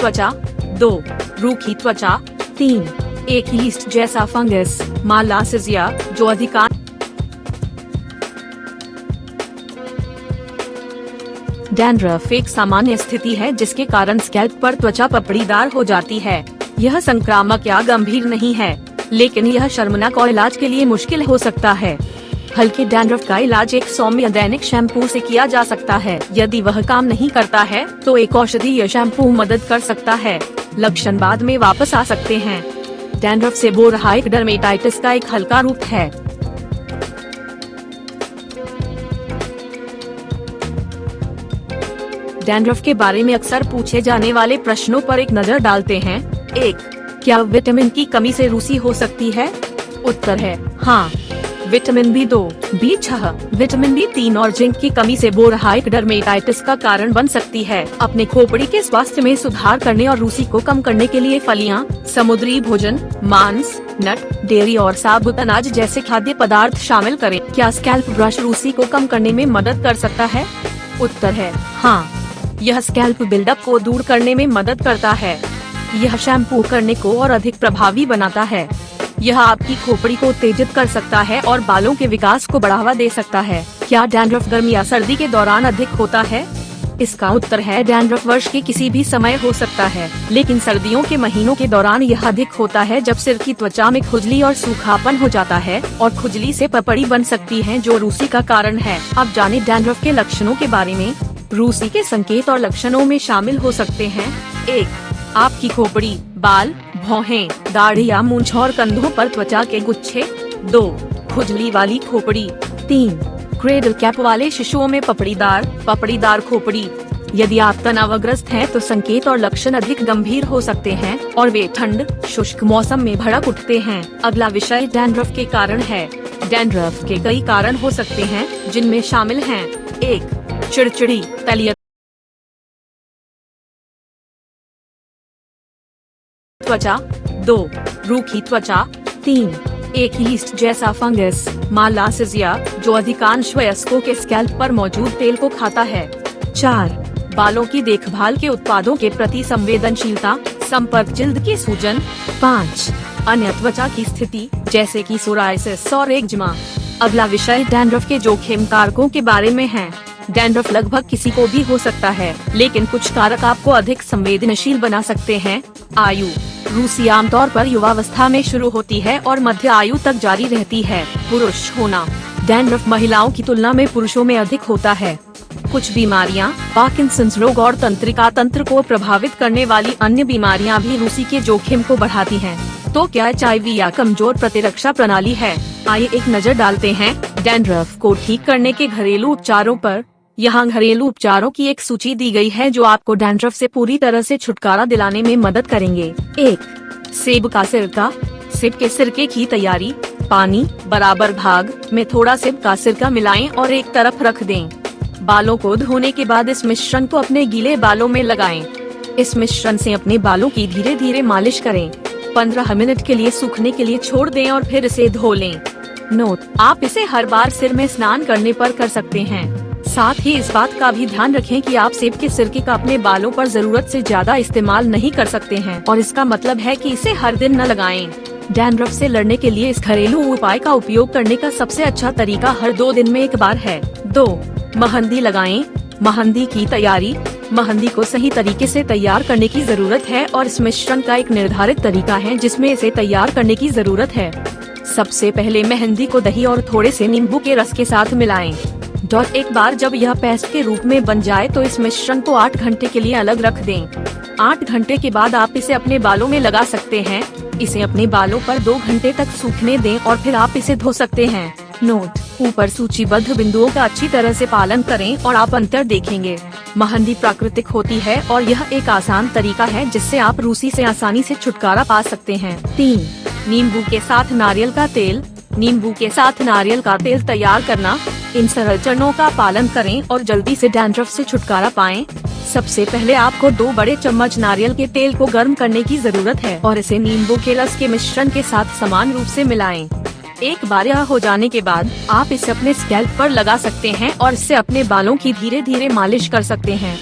त्वचा, 2 रूखी त्वचा, 3 एक यीस्ट जैसा फंगस मालासिजिया जो अधिकांश डैंड्रफ एक सामान्य स्थिति है जिसके कारण स्कैल्प पर त्वचा पपड़ीदार हो जाती है। यह संक्रामक या गंभीर नहीं है, लेकिन यह शर्मनाक और इलाज के लिए मुश्किल हो सकता है। हल्के डैंड्रफ का इलाज एक सौम्य दैनिक शैम्पू से किया जा सकता है। यदि वह काम नहीं करता है तो एक औषधीय शैम्पू मदद कर सकता है। लक्षण बाद में वापस आ सकते हैं। डैंड्रफ सेबोरहाइक डर्मेटाइटिस का एक हल्का रूप है। डैंड्रफ के बारे में अक्सर पूछे जाने वाले प्रश्नों पर एक नजर डालते हैं। 1. क्या विटामिन की कमी से रूसी हो सकती है? उत्तर है हाँ। Vitamin B2, B6, vitamin B3 और जिंक की कमी से सेबोरहाइक डर्मेटाइटिस का कारण बन सकती है। अपने खोपड़ी के स्वास्थ्य में सुधार करने और रूसी को कम करने के लिए फलियां, समुद्री भोजन, मांस, नट, डेयरी और साबुत अनाज जैसे खाद्य पदार्थ शामिल करें। क्या स्कैल्प ब्रश रूसी को कम करने में मदद कर सकता है? उत्तर है हाँ। यह स्कैल्प बिल्डअप को दूर करने में मदद करता है। यह शैम्पू करने को और अधिक प्रभावी बनाता है। यह आपकी खोपड़ी को उत्तेजित कर सकता है और बालों के विकास को बढ़ावा दे सकता है। क्या डैंड्रफ गर्मी या सर्दी के दौरान अधिक होता है? इसका उत्तर है डैंड्रफ वर्ष के किसी भी समय हो सकता है, लेकिन सर्दियों के महीनों के दौरान यह अधिक होता है जब सिर की त्वचा में खुजली और सूखापन हो जाता है और खुजली से पपड़ी बन सकती है जो रूसी का कारण है। अब जाने डैंड्रफ के लक्षणों के बारे में। रूसी के संकेत और लक्षणों में शामिल हो सकते हैं। 1. आपकी खोपड़ी, बाल, भौहें, दाढ़ी या मूंछ और कंधों पर त्वचा के गुच्छे। 2. खुजली वाली खोपड़ी। 3. क्रेडल कैप वाले शिशुओं में पपड़ीदार खोपड़ी। यदि आप तनावग्रस्त हैं तो संकेत और लक्षण अधिक गंभीर हो सकते हैं और वे ठंड, शुष्क मौसम में भड़क उठते हैं। अगला विषय डैंड्रफ के कारण है। डैंड्रफ के कई कारण हो सकते हैं जिनमें शामिल हैं। 1. चिड़चिड़ी, तलियत त्वचा। 2. रूखी त्वचा। 3. एक यीस्ट जैसा फंगस मालासिजिया जो अधिकांश वयस्कों के स्कैल्प पर मौजूद तेल को खाता है। 4. बालों की देखभाल के उत्पादों के प्रति संवेदनशीलता, संपर्क जल्द की सूजन। 5. अन्य त्वचा की स्थिति जैसे कि सोराइसिस और एक्जिमा। अगला विषय डैंड्रफ के जोखिम कारकों के बारे में है। डैंड्रफ लगभग किसी को भी हो सकता है, लेकिन कुछ कारक आपको अधिक संवेदनशील बना सकते हैं। आयु। रूसी आमतौर पर युवावस्था में शुरू होती है और मध्य आयु तक जारी रहती है। पुरुष होना। डैंड्रफ महिलाओं की तुलना में पुरुषों में अधिक होता है। कुछ बीमारियां, पार्किंसंस रोग और तंत्रिका तंत्र को प्रभावित करने वाली अन्य बीमारियां भी रूसी के जोखिम को बढ़ाती हैं। तो क्या HIV या कमजोर प्रतिरक्षा प्रणाली है? आइए एक नजर डालते हैं डैंड्रफ को ठीक करने के घरेलू उपचारों पर। यहाँ घरेलू उपचारों की एक सूची दी गई है जो आपको डैंड्रफ से पूरी तरह से छुटकारा दिलाने में मदद करेंगे। 1. सेब का सिरका। सेब के सिरके की तैयारी। पानी बराबर भाग में थोड़ा सेब का सिरका मिलाएं और एक तरफ रख दें। बालों को धोने के बाद इस मिश्रण को अपने गीले बालों में लगाएं। इस मिश्रण से अपने बालों की धीरे धीरे मालिश करें। 15 मिनट के लिए सूखने के लिए छोड़ दें और फिर इसे धो लें। नोट: आप इसे हर बार सिर में स्नान करने पर कर सकते हैं। साथ ही इस बात का भी ध्यान रखें कि आप सेब के सिरके का अपने बालों पर जरूरत से ज्यादा इस्तेमाल नहीं कर सकते हैं और इसका मतलब है कि इसे हर दिन न लगाएं। डैंड्रफ से लड़ने के लिए इस घरेलू उपाय का उपयोग करने का सबसे अच्छा तरीका हर 2 दिन में एक बार है। 2. मेहंदी लगाएं। मेहंदी की तैयारी। मेहंदी को सही तरीके से तैयार करने की जरूरत है और इस मिश्रण का एक निर्धारित तरीका है जिसमें इसे तैयार करने की जरूरत है। सबसे पहले मेहंदी को दही और थोड़े से नींबू के रस के साथ मिलाएं। एक बार जब यह पेस्ट के रूप में बन जाए तो इस मिश्रण को 8 घंटे के लिए अलग रख दें। 8 घंटे के बाद आप इसे अपने बालों में लगा सकते हैं। इसे अपने बालों पर 2 घंटे तक सूखने दें और फिर आप इसे धो सकते हैं। नोट: ऊपर सूचीबद्ध बिंदुओं का अच्छी तरह से पालन करें और आप अंतर देखेंगे। मेहंदी प्राकृतिक होती है और यह एक आसान तरीका है जिससे आप रूसी से आसानी से छुटकारा पा सकते हैं। 3. नींबू के साथ नारियल का तेल। नींबू के साथ नारियल का तेल तैयार करना। इन सरल चरणों का पालन करें और जल्दी से डैंड्रफ से छुटकारा पाएं। सबसे पहले आपको 2 बड़े चम्मच नारियल के तेल को गर्म करने की जरूरत है और इसे नींबू के रस के मिश्रण के साथ समान रूप से मिलाएं। एक बार यह हो जाने के बाद आप इसे अपने स्कैल्प पर लगा सकते हैं और इससे अपने बालों की धीरे धीरे मालिश कर सकते हैं।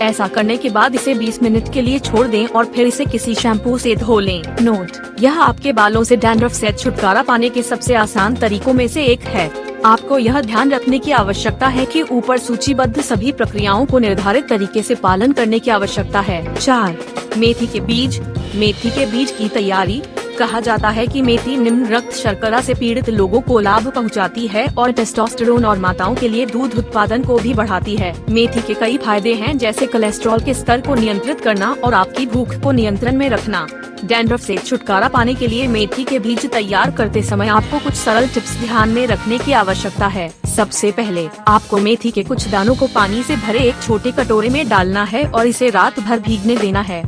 ऐसा करने के बाद इसे 20 मिनट के लिए छोड़ दें और फिर इसे किसी शैम्पू से धो लें। नोट, यह आपके बालों से डैंड्रफ से छुटकारा पाने के सबसे आसान तरीकों में से एक है। आपको यह ध्यान रखने की आवश्यकता है कि ऊपर सूचीबद्ध सभी प्रक्रियाओं को निर्धारित तरीके से पालन करने की आवश्यकता है। 4. मेथी के बीज। मेथी के बीज की तैयारी। कहा जाता है कि मेथी निम्न रक्त शर्करा से पीड़ित लोगों को लाभ पहुंचाती है और टेस्टोस्टेरोन और माताओं के लिए दूध उत्पादन को भी बढ़ाती है। मेथी के कई फायदे हैं, जैसे कोलेस्ट्रॉल के स्तर को नियंत्रित करना और आपकी भूख को नियंत्रण में रखना। डैंड्रफ से छुटकारा पाने के लिए मेथी के बीज तैयार करते समय आपको कुछ सरल टिप्स ध्यान में रखने की आवश्यकता है। सबसे पहले आपको मेथी के कुछ दानों को पानी से भरे एक छोटे कटोरे में डालना है और इसे रात भर भीगने देना है।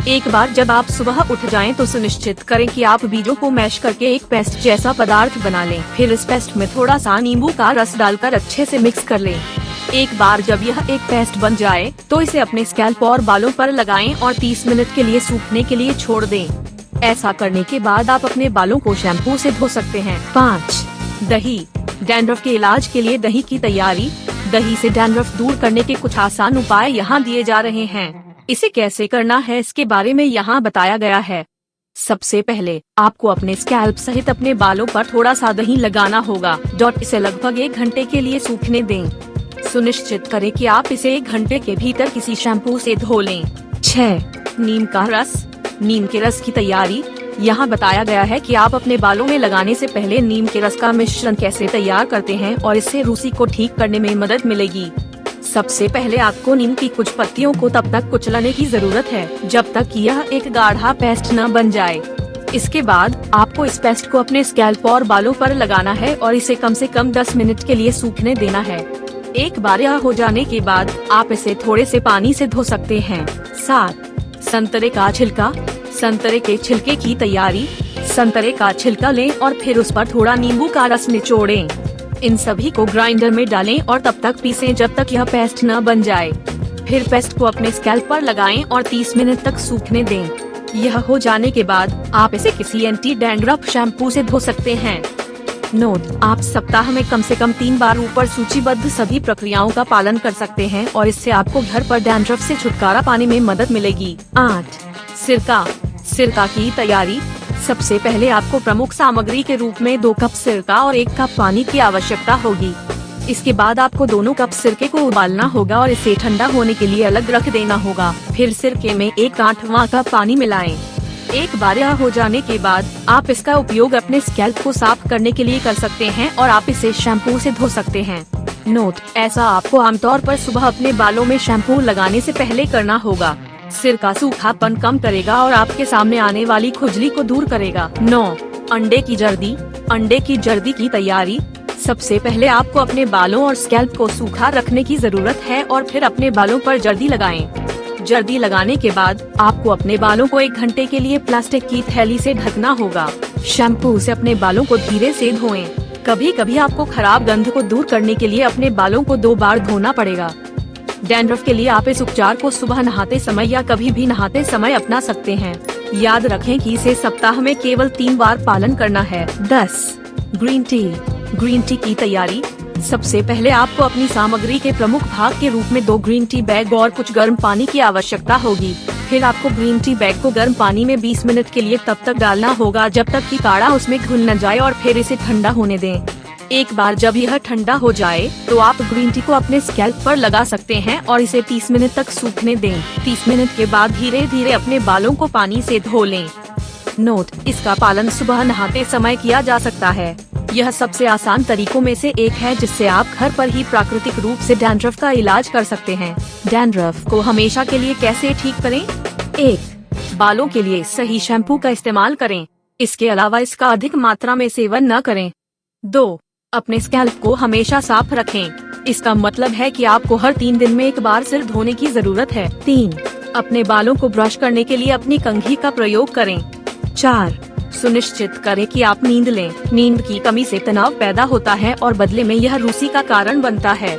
एक बार जब आप सुबह उठ जाएं तो सुनिश्चित करें कि आप बीजों को मैश करके एक पेस्ट जैसा पदार्थ बना लें। फिर इस पेस्ट में थोड़ा सा नींबू का रस डालकर अच्छे से मिक्स कर लें। एक बार जब यह एक पेस्ट बन जाए तो इसे अपने स्कैल्प और बालों पर लगाएं और 30 मिनट के लिए सूखने के लिए छोड़ दें। ऐसा करने के बाद आप अपने बालों को शैम्पू से धो सकते हैं। 5. दही। डैंड्रफ के इलाज के लिए दही की तैयारी। दही से डैंड्रफ दूर करने के कुछ आसान उपाय यहाँ दिए जा रहे हैं। इसे कैसे करना है इसके बारे में यहाँ बताया गया है। सबसे पहले आपको अपने स्कैल्प सहित अपने बालों पर थोड़ा सा दही लगाना होगा। इसे लगभग 1 घंटे के लिए सूखने दें। सुनिश्चित करें कि आप इसे 1 घंटे के भीतर किसी शैम्पू से धो लें। 6. नीम का रस। नीम के रस की तैयारी। यहाँ बताया गया है कि आप अपने बालों में लगाने से पहले नीम के रस का मिश्रण कैसे तैयार करते हैं और इससे रूसी को ठीक करने में मदद मिलेगी। सबसे पहले आपको नीम की कुछ पत्तियों को तब तक कुचलने की जरूरत है जब तक कि यह एक गाढ़ा पेस्ट न बन जाए। इसके बाद आपको इस पेस्ट को अपने स्कैल्प और बालों पर लगाना है और इसे कम से कम 10 मिनट के लिए सूखने देना है। एक बार यह हो जाने के बाद आप इसे थोड़े से पानी से धो सकते हैं। 7. संतरे का छिलका। संतरे के छिलके की तैयारी। संतरे का छिलका लें और फिर उस पर थोड़ा नींबू का रस निचोड़ें। इन सभी को ग्राइंडर में डालें और तब तक पीसें जब तक यह पेस्ट न बन जाए। फिर पेस्ट को अपने स्कैल्प पर लगाएं और 30 मिनट तक सूखने दें। यह हो जाने के बाद आप इसे किसी एंटी डैंड्रफ शैम्पू से धो सकते हैं। नोट, आप सप्ताह में कम से कम 3 बार ऊपर सूचीबद्ध सभी प्रक्रियाओं का पालन कर सकते हैं और इससे आपको घर पर डैंड्रफ से छुटकारा पाने में मदद मिलेगी। 8. सिरका। सिरका की तैयारी। सबसे पहले आपको प्रमुख सामग्री के रूप में 2 कप सिरका और 1 कप पानी की आवश्यकता होगी। इसके बाद आपको दोनों कप सिरके को उबालना होगा और इसे ठंडा होने के लिए अलग रख देना होगा। फिर सिरके में 1/8 कप पानी मिलाएं। एक बार यह हो जाने के बाद आप इसका उपयोग अपने स्कैल्प को साफ करने के लिए कर सकते हैं और आप इसे शैम्पू से धो सकते हैं। नोट, ऐसा आपको आमतौर पर सुबह अपने बालों में शैम्पू लगाने से पहले करना होगा। सिरका सूखापन कम करेगा और आपके सामने आने वाली खुजली को दूर करेगा। 9. अंडे की जर्दी। अंडे की जर्दी की तैयारी। सबसे पहले आपको अपने बालों और स्कैल्प को सूखा रखने की जरूरत है और फिर अपने बालों पर जर्दी लगाएं। जर्दी लगाने के बाद आपको अपने बालों को 1 घंटे के लिए प्लास्टिक की थैली से ढकना होगा। शैम्पू से अपने बालों को धीरे से धोएं। कभी कभी आपको खराब गंध को दूर करने के लिए अपने बालों को 2 बार धोना पड़ेगा। डैंड्रफ के लिए आप इस उपचार को सुबह नहाते समय या कभी भी नहाते समय अपना सकते हैं। याद रखें कि इसे सप्ताह में केवल 3 बार पालन करना है। 10. Green tea. ग्रीन टी की तैयारी। सबसे पहले आपको अपनी सामग्री के प्रमुख भाग के रूप में 2 ग्रीन टी बैग और कुछ गर्म पानी की आवश्यकता होगी। फिर आपको ग्रीन टी बैग को गर्म पानी में 20 मिनट के लिए तब तक डालना होगा जब तक कि काढ़ा उसमें घुल न जाए और फिर इसे ठंडा होने दें। एक बार जब यह ठंडा हो जाए तो आप ग्रीन टी को अपने स्कैल्प पर लगा सकते हैं और इसे 30 मिनट तक सूखने दें। 30 मिनट के बाद धीरे धीरे अपने बालों को पानी से धो लें। नोट, इसका पालन सुबह नहाते समय किया जा सकता है। यह सबसे आसान तरीकों में से एक है जिससे आप घर पर ही प्राकृतिक रूप से डैंड्रफ का इलाज कर सकते हैं। डैंड्रफ को हमेशा के लिए कैसे ठीक करें? 1. बालों के लिए सही शैम्पू का इस्तेमाल करें। इसके अलावा इसका अधिक मात्रा में सेवन न करें। 2. अपने स्कैल्प को हमेशा साफ रखें। इसका मतलब है कि आपको हर 3 दिन में 1 बार सिर धोने की जरूरत है। 3. अपने बालों को ब्रश करने के लिए अपनी कंघी का प्रयोग करें। 4. सुनिश्चित करें कि आप नींद लें। नींद की कमी से तनाव पैदा होता है और बदले में यह रूसी का कारण बनता है।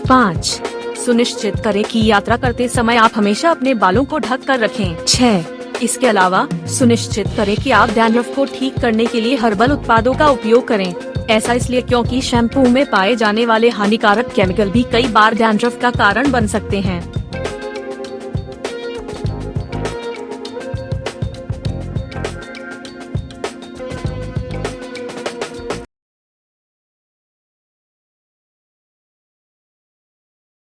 5. सुनिश्चित करें कि यात्रा करते समय आप हमेशा अपने बालों को ढक कर रखें। 6. इसके अलावा सुनिश्चित करें कि आप डैंड्रफ को ठीक करने के लिए हर्बल उत्पादों का उपयोग करें। ऐसा इसलिए क्योंकि शैम्पू में पाए जाने वाले हानिकारक केमिकल भी कई बार डैंड्रफ का कारण बन सकते हैं।